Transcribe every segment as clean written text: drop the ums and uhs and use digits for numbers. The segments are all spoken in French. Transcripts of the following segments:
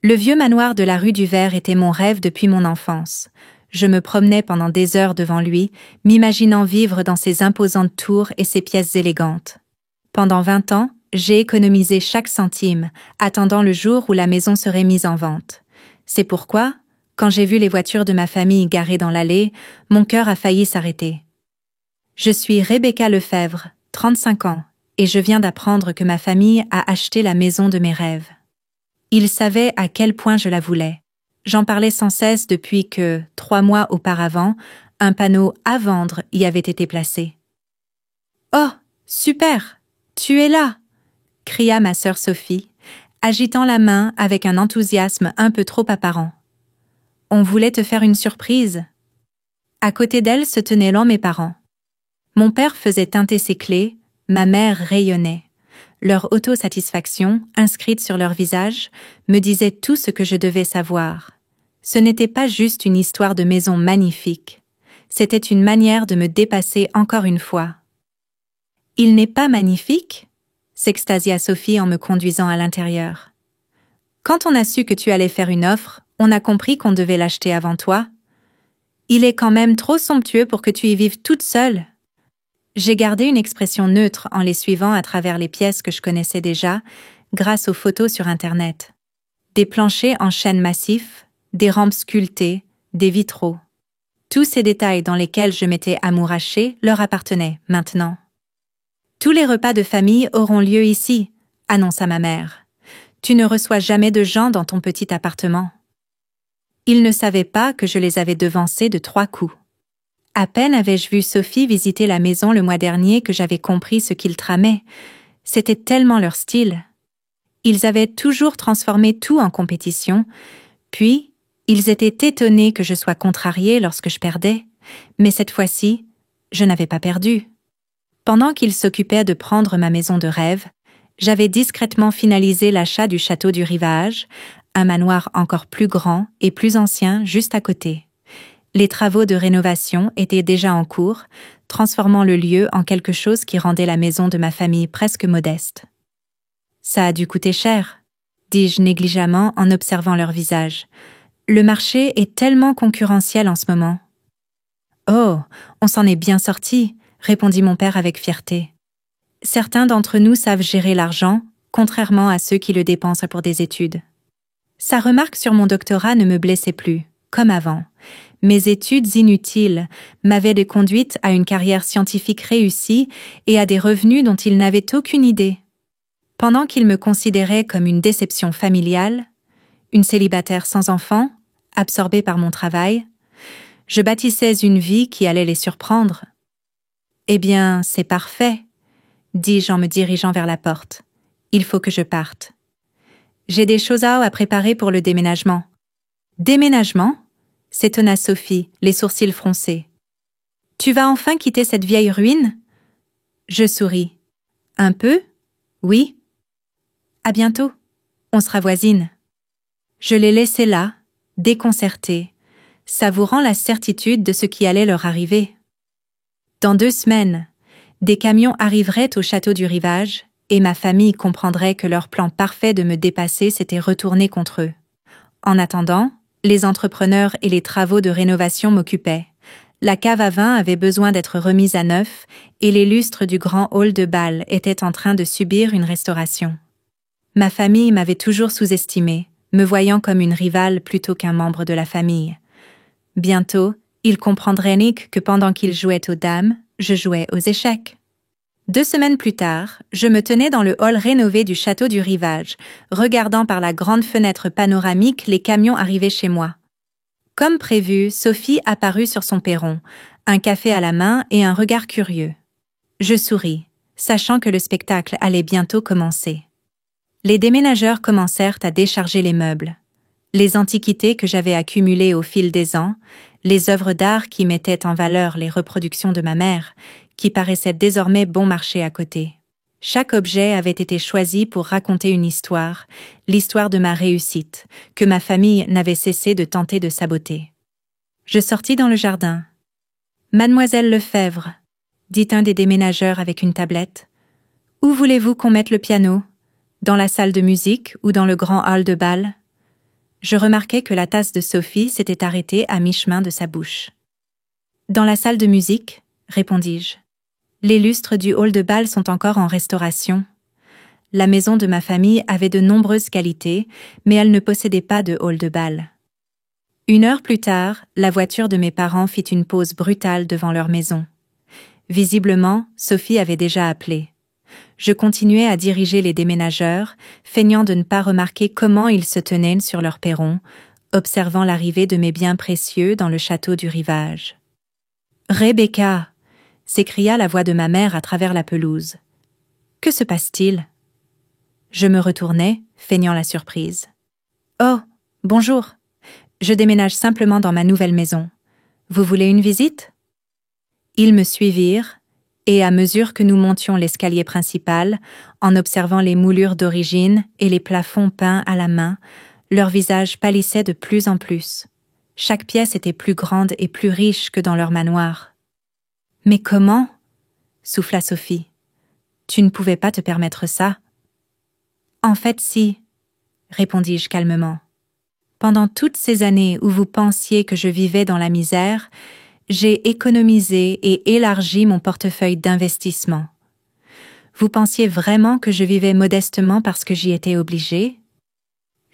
Le vieux manoir de la rue du Ver était mon rêve depuis mon enfance. Je me promenais pendant des heures devant lui, m'imaginant vivre dans ses imposantes tours et ses pièces élégantes. Pendant 20 ans, j'ai économisé chaque centime, attendant le jour où la maison serait mise en vente. C'est pourquoi, quand j'ai vu les voitures de ma famille garées dans l'allée, mon cœur a failli s'arrêter. Je suis Rebecca Lefebvre, 35 ans, et je viens d'apprendre que ma famille a acheté la maison de mes rêves. Ils savaient à quel point je la voulais. J'en parlais sans cesse depuis que, 3 mois auparavant, un panneau « À vendre » y avait été placé. « Oh, super! Tu es là !» cria ma sœur Sophie, agitant la main avec un enthousiasme un peu trop apparent. « On voulait te faire une surprise. » À côté d'elle se tenaient là mes parents. Mon père faisait tinter ses clés, ma mère rayonnait. Leur autosatisfaction, inscrite sur leur visage, me disait tout ce que je devais savoir. Ce n'était pas juste une histoire de maison magnifique. C'était une manière de me dépasser encore une fois. « Il n'est pas magnifique ?» s'extasia Sophie en me conduisant à l'intérieur. « Quand on a su que tu allais faire une offre, on a compris qu'on devait l'acheter avant toi. Il est quand même trop somptueux pour que tu y vives toute seule. » J'ai gardé une expression neutre en les suivant à travers les pièces que je connaissais déjà, grâce aux photos sur Internet. Des planchers en chêne massif, des rampes sculptées, des vitraux. Tous ces détails dans lesquels je m'étais amourachée leur appartenaient maintenant. « Tous les repas de famille auront lieu ici », annonça ma mère. « Tu ne reçois jamais de gens dans ton petit appartement. » Ils ne savaient pas que je les avais devancés de 3 coups. À peine avais-je vu Sophie visiter la maison le mois dernier que j'avais compris ce qu'ils tramaient. C'était tellement leur style. Ils avaient toujours transformé tout en compétition, puis ils étaient étonnés que je sois contrariée lorsque je perdais, mais cette fois-ci, je n'avais pas perdu. Pendant qu'ils s'occupaient de prendre ma maison de rêve, j'avais discrètement finalisé l'achat du château du Rivage, un manoir encore plus grand et plus ancien juste à côté. Les travaux de rénovation étaient déjà en cours, transformant le lieu en quelque chose qui rendait la maison de ma famille presque modeste. « Ça a dû coûter cher », dis-je négligemment en observant leur visage. « Le marché est tellement concurrentiel en ce moment. »« Oh, on s'en est bien sorti », répondit mon père avec fierté. « Certains d'entre nous savent gérer l'argent, contrairement à ceux qui le dépensent pour des études. » Sa remarque sur mon doctorat ne me blessait plus, comme avant. Mes études inutiles m'avaient conduite à une carrière scientifique réussie et à des revenus dont il n'avait aucune idée. Pendant qu'il me considérait comme une déception familiale, une célibataire sans enfant, absorbée par mon travail, je bâtissais une vie qui allait les surprendre. « Eh bien, c'est parfait », dis-je en me dirigeant vers la porte. « Il faut que je parte. J'ai des choses à préparer pour le déménagement. »« Déménagement ?» s'étonna Sophie, les sourcils froncés. « Tu vas enfin quitter cette vieille ruine ?» Je souris. « Un peu ? Oui. »« À bientôt. On sera voisines. » Je les laissai là, déconcertés, savourant la certitude de ce qui allait leur arriver. Dans 2 semaines, des camions arriveraient au château du Rivage et ma famille comprendrait que leur plan parfait de me dépasser s'était retourné contre eux. En attendant, les entrepreneurs et les travaux de rénovation m'occupaient. La cave à vin avait besoin d'être remise à neuf et les lustres du grand hall de bal étaient en train de subir une restauration. Ma famille m'avait toujours sous-estimée, me voyant comme une rivale plutôt qu'un membre de la famille. Bientôt, ils comprendraient que pendant qu'ils jouaient aux dames, je jouais aux échecs. 2 semaines plus tard, je me tenais dans le hall rénové du château du Rivage, regardant par la grande fenêtre panoramique les camions arriver chez moi. Comme prévu, Sophie apparut sur son perron, un café à la main et un regard curieux. Je souris, sachant que le spectacle allait bientôt commencer. Les déménageurs commencèrent à décharger les meubles. Les antiquités que j'avais accumulées au fil des ans, les œuvres d'art qui mettaient en valeur les reproductions de ma mère, qui paraissaient désormais bon marché à côté. Chaque objet avait été choisi pour raconter une histoire, l'histoire de ma réussite, que ma famille n'avait cessé de tenter de saboter. Je sortis dans le jardin. « Mademoiselle Lefebvre », dit un des déménageurs avec une tablette, « où voulez-vous qu'on mette le piano ? Dans la salle de musique ou dans le grand hall de bal ? Je remarquai que la tasse de Sophie s'était arrêtée à mi-chemin de sa bouche. « Dans la salle de musique » répondis-je. « Les lustres du hall de bal sont encore en restauration. » La maison de ma famille avait de nombreuses qualités, mais elle ne possédait pas de hall de bal. 1 heure plus tard, la voiture de mes parents fit une pause brutale devant leur maison. Visiblement, Sophie avait déjà appelé. Je continuais à diriger les déménageurs, feignant de ne pas remarquer comment ils se tenaient sur leur perron, observant l'arrivée de mes biens précieux dans le château du rivage. « Rebecca !» s'écria la voix de ma mère à travers la pelouse. « Que se passe-t-il » Je me retournai, feignant la surprise. « Oh, bonjour. Je déménage simplement dans ma nouvelle maison. Vous voulez une visite ?» Ils me suivirent, et à mesure que nous montions l'escalier principal, en observant les moulures d'origine et les plafonds peints à la main, leurs visages pâlissaient de plus en plus. Chaque pièce était plus grande et plus riche que dans leur manoir. « Mais comment ?» souffla Sophie. « Tu ne pouvais pas te permettre ça. » « En fait, si, » répondis-je calmement. « Pendant toutes ces années où vous pensiez que je vivais dans la misère, j'ai économisé et élargi mon portefeuille d'investissement. Vous pensiez vraiment que je vivais modestement parce que j'y étais obligée ? »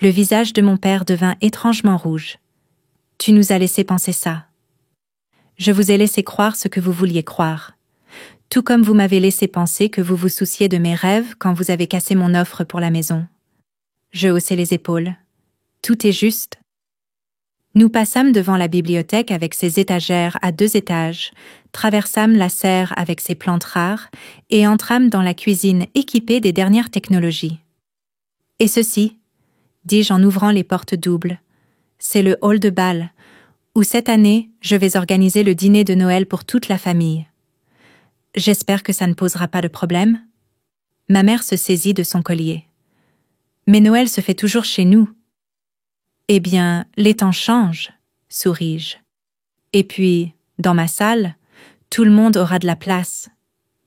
Le visage de mon père devint étrangement rouge. « Tu nous as laissé penser ça. Je vous ai laissé croire ce que vous vouliez croire. Tout comme vous m'avez laissé penser que vous vous souciez de mes rêves quand vous avez cassé mon offre pour la maison. » Je haussai les épaules. Tout est juste. Nous passâmes devant la bibliothèque avec ses étagères à 2 étages, traversâmes la serre avec ses plantes rares et entrâmes dans la cuisine équipée des dernières technologies. « Et ceci ?» dis-je en ouvrant les portes doubles. « C'est le hall de bal, où cette année, je vais organiser le dîner de Noël pour toute la famille. J'espère que ça ne posera pas de problème. » Ma mère se saisit de son collier. « Mais Noël se fait toujours chez nous. » « Eh bien, les temps changent, » souris-je. « Et puis, dans ma salle, tout le monde aura de la place.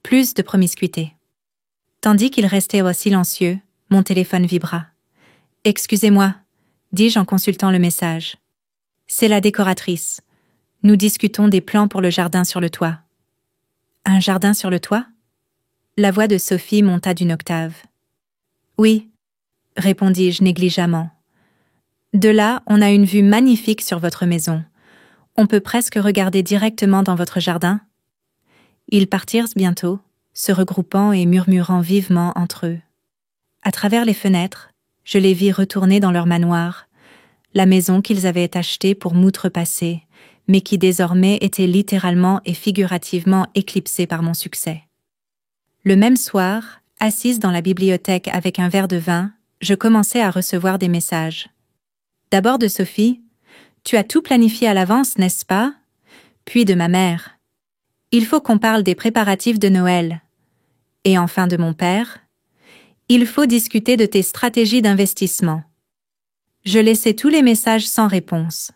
Plus de promiscuité. » Tandis qu'il restait silencieux, mon téléphone vibra. « Excusez-moi, » dis-je en consultant le message. « C'est la décoratrice. Nous discutons des plans pour le jardin sur le toit. » « Un jardin sur le toit ?» La voix de Sophie monta d'une octave. « Oui, » répondis-je négligemment. « De là, on a une vue magnifique sur votre maison. On peut presque regarder directement dans votre jardin. » Ils partirent bientôt, se regroupant et murmurant vivement entre eux. À travers les fenêtres, je les vis retourner dans leur manoir, la maison qu'ils avaient achetée pour m'outrepasser, mais qui désormais était littéralement et figurativement éclipsée par mon succès. Le même soir, assise dans la bibliothèque avec un verre de vin, je commençais à recevoir des messages. D'abord de Sophie, « Tu as tout planifié à l'avance, n'est-ce pas ?» Puis de ma mère, « Il faut qu'on parle des préparatifs de Noël. » Et enfin de mon père, « Il faut discuter de tes stratégies d'investissement. » Je laissais tous les messages sans réponse.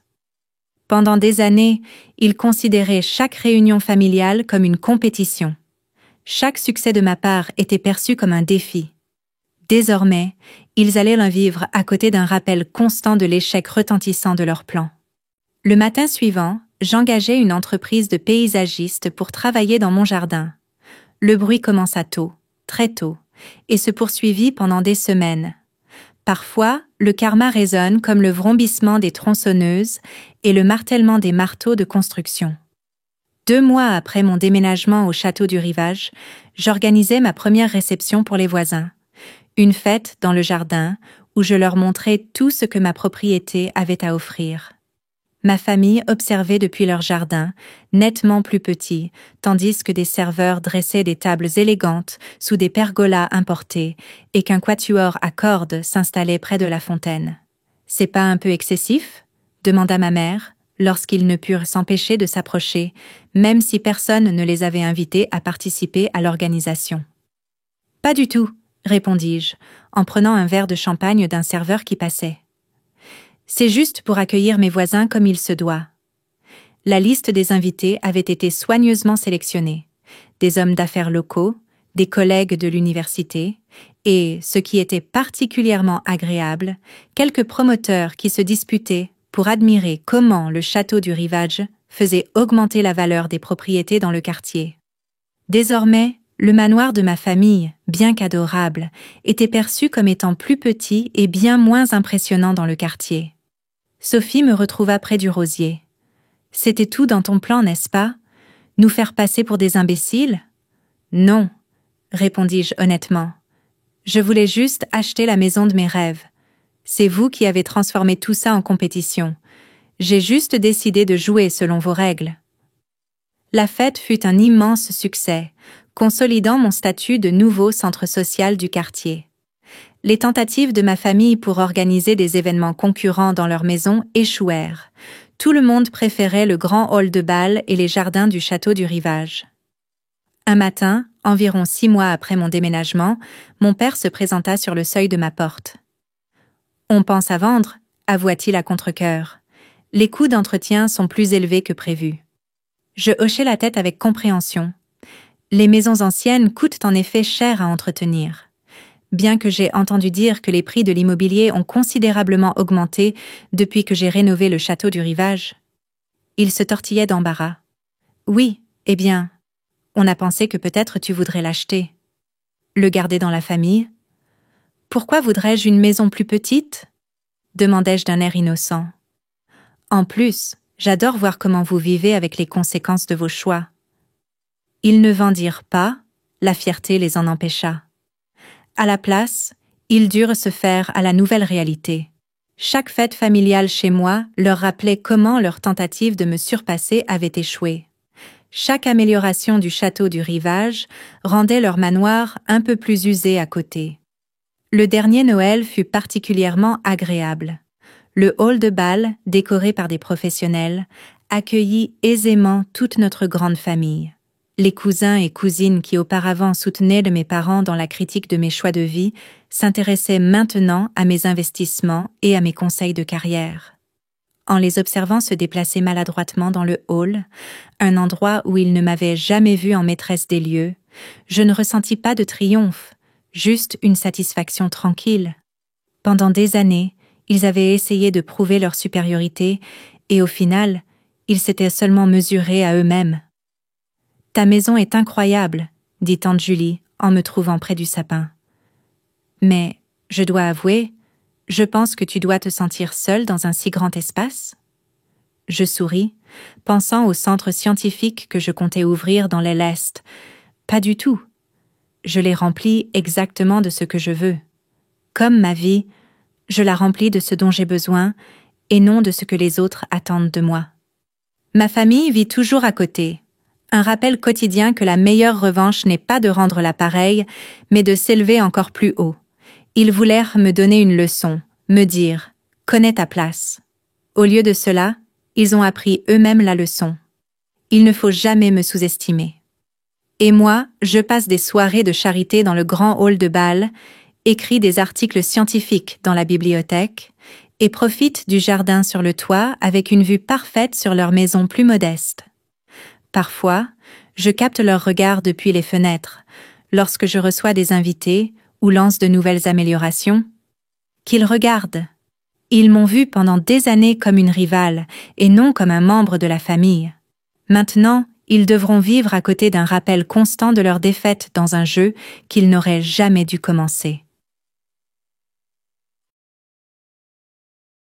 Pendant des années, ils considéraient chaque réunion familiale comme une compétition. Chaque succès de ma part était perçu comme un défi. Désormais, ils allaient le vivre à côté d'un rappel constant de l'échec retentissant de leur plan. Le matin suivant, j'engageai une entreprise de paysagistes pour travailler dans mon jardin. Le bruit commença tôt, très tôt, et se poursuivit pendant des semaines. Parfois, le karma résonne comme le vrombissement des tronçonneuses et le martèlement des marteaux de construction. 2 mois après mon déménagement au château du rivage, j'organisais ma première réception pour les voisins. Une fête dans le jardin où je leur montrais tout ce que ma propriété avait à offrir. Ma famille observait depuis leur jardin, nettement plus petit, tandis que des serveurs dressaient des tables élégantes sous des pergolas importés et qu'un quatuor à cordes s'installait près de la fontaine. « C'est pas un peu excessif ?» demanda ma mère, lorsqu'ils ne purent s'empêcher de s'approcher, même si personne ne les avait invités à participer à l'organisation. « Pas du tout », répondis-je, en prenant un verre de champagne d'un serveur qui passait. C'est juste pour accueillir mes voisins comme il se doit. La liste des invités avait été soigneusement sélectionnée. Des hommes d'affaires locaux, des collègues de l'université et, ce qui était particulièrement agréable, quelques promoteurs qui se disputaient pour admirer comment le château du Rivage faisait augmenter la valeur des propriétés dans le quartier. Désormais, le manoir de ma famille, bien qu'adorable, était perçu comme étant plus petit et bien moins impressionnant dans le quartier. Sophie me retrouva près du rosier. « C'était tout dans ton plan, n'est-ce pas? Nous faire passer pour des imbéciles? » »« Non, » répondis-je honnêtement. « Je voulais juste acheter la maison de mes rêves. C'est vous qui avez transformé tout ça en compétition. J'ai juste décidé de jouer selon vos règles. » La fête fut un immense succès, consolidant mon statut de nouveau centre social du quartier. Les tentatives de ma famille pour organiser des événements concurrents dans leur maison échouèrent. Tout le monde préférait le grand hall de bal et les jardins du château du Rivage. Un matin, environ 6 mois après mon déménagement, mon père se présenta sur le seuil de ma porte. « On pense à vendre », avoua-t-il à contre-cœur. « Les coûts d'entretien sont plus élevés que prévu. » Je hochai la tête avec compréhension. Les maisons anciennes coûtent en effet cher à entretenir. Bien que j'ai entendu dire que les prix de l'immobilier ont considérablement augmenté depuis que j'ai rénové le château du Rivage. Il se tortillait d'embarras. « Oui, eh bien, on a pensé que peut-être tu voudrais l'acheter. Le garder dans la famille. »« Pourquoi voudrais-je une maison plus petite ?» demandai-je d'un air innocent. « En plus, j'adore voir comment vous vivez avec les conséquences de vos choix. » Ils ne vendirent pas, la fierté les en empêcha. À la place, ils durent se faire à la nouvelle réalité. Chaque fête familiale chez moi leur rappelait comment leur tentative de me surpasser avait échoué. Chaque amélioration du château du Rivage rendait leur manoir un peu plus usé à côté. Le dernier Noël fut particulièrement agréable. Le hall de bal, décoré par des professionnels, accueillit aisément toute notre grande famille. Les cousins et cousines qui auparavant soutenaient de mes parents dans la critique de mes choix de vie s'intéressaient maintenant à mes investissements et à mes conseils de carrière. En les observant se déplacer maladroitement dans le hall, un endroit où ils ne m'avaient jamais vue en maîtresse des lieux, je ne ressentis pas de triomphe, juste une satisfaction tranquille. Pendant des années, ils avaient essayé de prouver leur supériorité et au final, ils s'étaient seulement mesurés à eux-mêmes. « Ta maison est incroyable, » dit tante Julie en me trouvant près du sapin. « Mais, je dois avouer, je pense que tu dois te sentir seule dans un si grand espace. » Je souris, pensant au centre scientifique que je comptais ouvrir dans l'aile Est. Pas du tout. Je l'ai rempli exactement de ce que je veux. Comme ma vie, je la remplis de ce dont j'ai besoin et non de ce que les autres attendent de moi. Ma famille vit toujours à côté. Un rappel quotidien que la meilleure revanche n'est pas de rendre l'appareil, mais de s'élever encore plus haut. Ils voulèrent me donner une leçon, me dire « connais ta place ». Au lieu de cela, ils ont appris eux-mêmes la leçon. Il ne faut jamais me sous-estimer. Et moi, je passe des soirées de charité dans le grand hall de bal, écris des articles scientifiques dans la bibliothèque et profite du jardin sur le toit avec une vue parfaite sur leur maison plus modeste. Parfois, je capte leur regard depuis les fenêtres, lorsque je reçois des invités ou lance de nouvelles améliorations. Qu'ils regardent. Ils m'ont vue pendant des années comme une rivale et non comme un membre de la famille. Maintenant, ils devront vivre à côté d'un rappel constant de leur défaite dans un jeu qu'ils n'auraient jamais dû commencer.